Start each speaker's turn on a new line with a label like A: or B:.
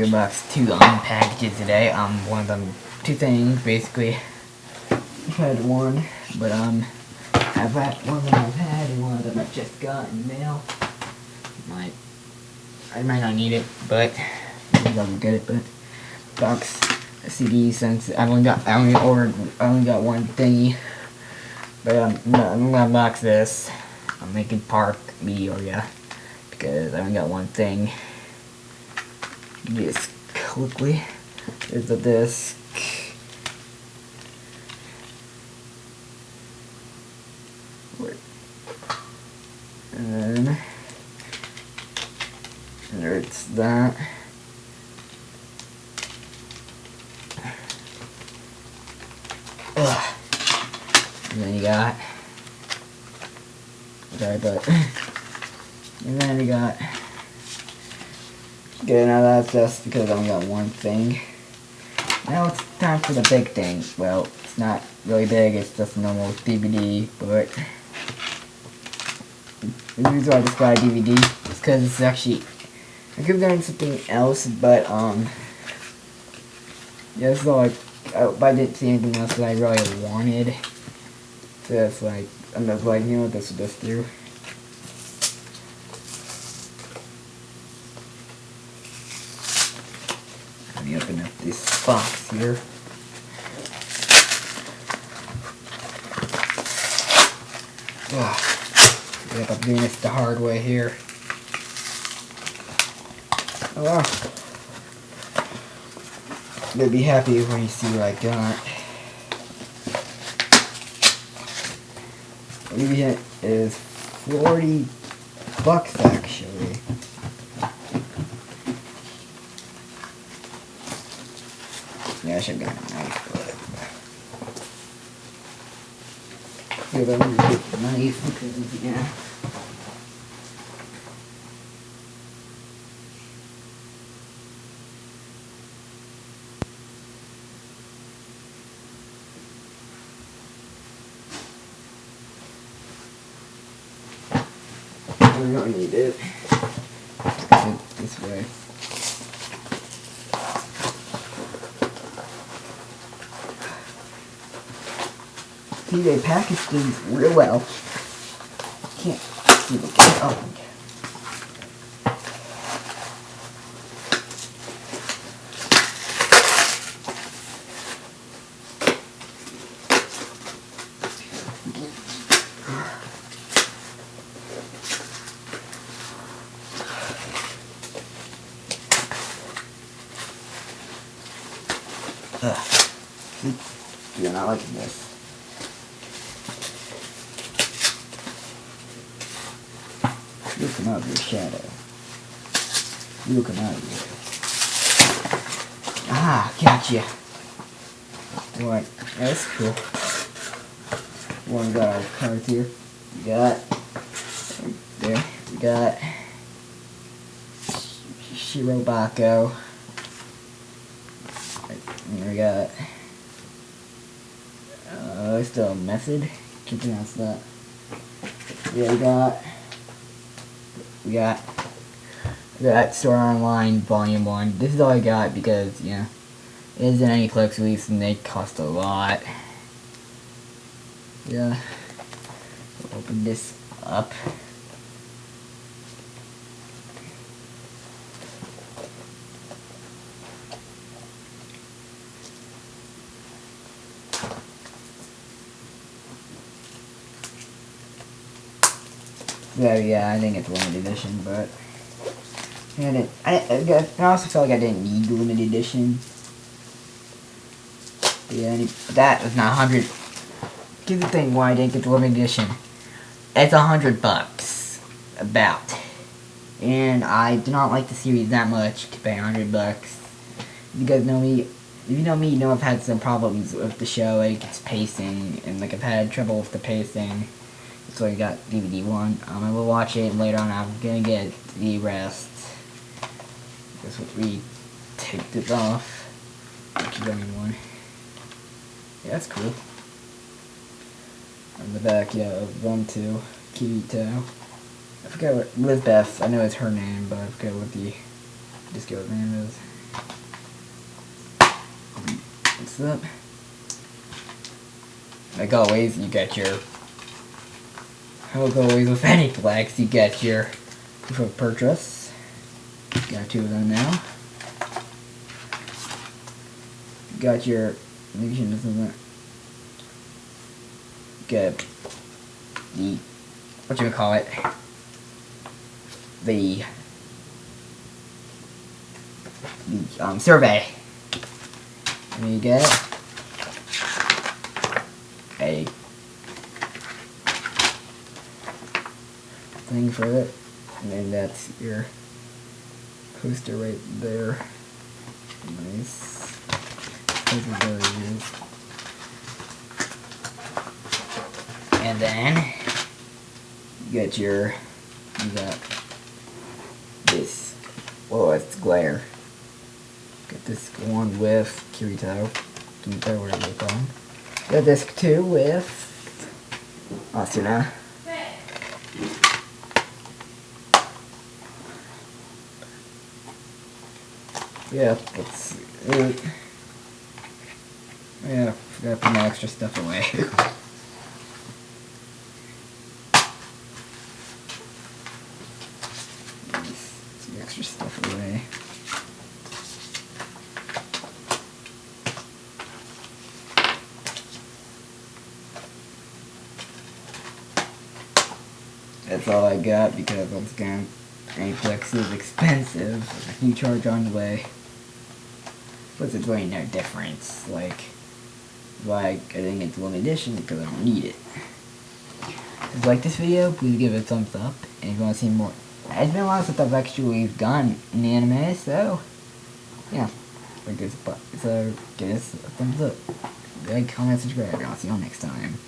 A: good box 2 packages today. One of them, 2 things basically. I've had one, but one of them I've had and one of them I just got in the mail. I might not need it, but maybe I'll get it. But box CD, since I only got one thingy. But I'm gonna unbox this. I'm making Park Meteor, because I only got one thing. Just quickly, there's the disc. And then there's that. Ugh. And then you got, and then you got, good, now that's just because I only got one thing. Now it's time for the big thing. Well, it's not really big, it's just a normal DVD, but the reason why I just got a DVD is because it's actually, I could have done something else, but, yeah, so I didn't see anything else that I really wanted. So it's like, I'm just like, you know what, this will just do. Let me open up this box here. Oh, yep, I'm doing this the hard way here. Oh wow. You'll be happy when you see what I got. Maybe it is $40 actually. Yeah, I should have got a knife, but yeah, but I'm gonna get the knife because yeah. We don't need it. Let's go this way. See, they package things real well. Can't see the get open. You're not liking this. You come out of your shadow. You come out of here. Ah, gotcha. What? That's cool. One got our cards here. We got there. We got Shirobako. And we got still a method. Can't pronounce that. Yeah, we got Sword Art Online Volume 1. This is all I got because, yeah, it isn't any Clicks release and they cost a lot. Yeah. We'll open this up. Yeah, I think it's limited edition, but I also felt like I didn't need the limited edition. Yeah, that was not 100. Here's the thing why I didn't get the limited edition. It's $100 about, and I do not like the series that much to pay $100. You guys know me. If you know me, you know I've had some problems with the show, like its pacing, and like I've had trouble with the pacing. So I got DVD 1. I will watch it, and later on I'm gonna get the rest. Guess what, we take this off. Keep going one. Yeah, that's cool. On the back, yeah, of 1, 2, Kirito. I forgot what Lizbeth. I know it's her name, but I forget what the girl's name is. this up. Like always, you get your... Like always with Aniplex, you get your proof of purchase. Got 2 of them now. Got your... Get the... whatchamacallit? The survey. And you get a thing for it, and then that's your poster right there. Nice. There it is. And then you get you got this. Whoa, it's glare. Got this one with Kirito, whatever you call him. Got this too with Asuna. Yeah, that's it. Yeah, forgot to put my extra stuff away. Some extra stuff away. That's all I got because once again, Aniplex is expensive. A huge charge on the way. But it's really no difference. Like I didn't get the limited edition because I don't need it. If you like this video, please give it a thumbs up. And if you want to see more, it's been a while since I've actually done an anime, so yeah. So give us a thumbs up. Like, comment, subscribe, and I'll see you all next time.